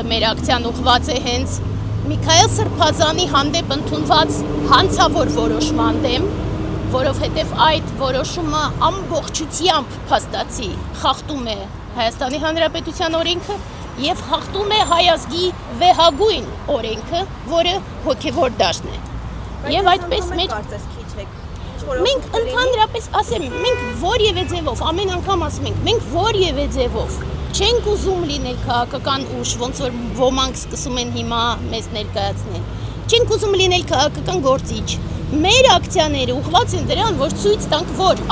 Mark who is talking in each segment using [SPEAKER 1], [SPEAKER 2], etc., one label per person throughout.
[SPEAKER 1] Մեր ակցիան ուղղված է հենց Միքայել Սրբազանի հանդեպ ընդունված հանցավոր որոշման դեմ, որովհետև այդ որոշումը ամբողջությամբ փաստացի խախտում է Հայաստանի Հանրապետության օրենքը եւ խախտում է հայ ազգի վեհագույն օրենքը, որը հոգեվոր դաշտն է։ Եվ այդպես մենք ընդհանրապես ասեմ, մենք որևէ ձևով, ամեն անգամ ասում ենք, մենք որևէ ձևով չենք ուզում լինել քաղաքական ուժ, ոնց որ ոմանք սկսում են հիմա մեզ ներկայացնել։ Չենք ուզում լինել քաղաքական գործիչ։ Մեր ակցիաները ուղղված են դրան, որ ցույց տանք, որ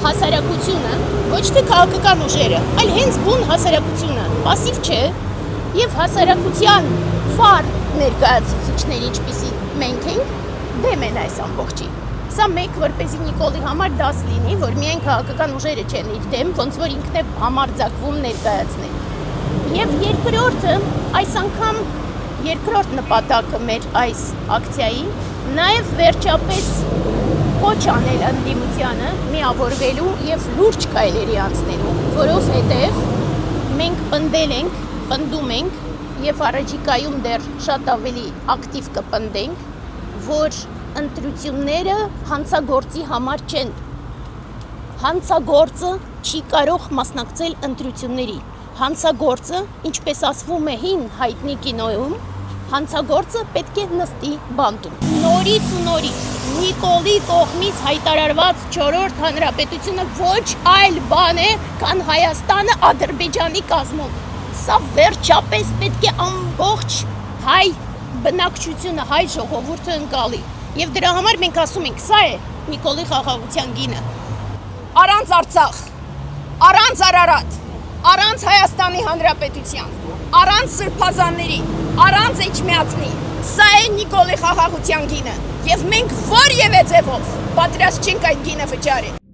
[SPEAKER 1] հասարակությունը, ոչ թե քաղաքական ուժերը, այլ հենց բուն հասարակությունը пассив չէ, եւ հասարակության ֆար ներկայացուցիչներ, ինչպիսի մենք ենք, դեմ են այս ամբողջի։ Սա մեկ, որպեսզի Նիկոլի համար դաս լինի, որ միայն քաղաքական ուժերը չեն իր դեմ, ոնց որ ինքն է համարձակվում ներկայացնել։ Եվ երկրորդը, այս անգամ երկրորդ նպատակը մեր այս ակցիայի, նաև վերջապես կոչ անել ընդդիմությանը միավորվելու եւ լուրջ քայլերի անցնելու, որովհետեւ մենք պնդել ենք, պնդում ենք եւ առաջիկայում դեռ շատ ավելի ակտիվ կպնդենք, որ ընտրությունները հանցագործի համար չեն։ Հանցագործը չի կարող մասնակցել ընտրությունների։ Հանցագործը, ինչպես ասվում է հին հայտնի կինոյում, հանցագործը պետք է նստի բանտում։ Նորից ու նորից Նիկոլի կողմից հայտարարված 4-րդ հանրապետությունը ոչ այլ բան է, քան Հայաստանը Ադրբեջանի կազմում։ Սա վերջապես պետք է ամբողջ հայ բնակչությունը, հայ ժողովուրդը ընկալի։ Եվ դրա համար մենք ասում ենք, սա է Նիկոլի խաղաղության գինը։ Առանց Արցախ, առանց Արարատ, առանց Հայաստանի Հանրապետության, առանց Սրբազանների, առանց Էջմիածնի, սա է Նիկոլի խաղաղության գինը։ Եվ մենք որևէ ձևով պատրաստ չենք այդ գինը վճարել։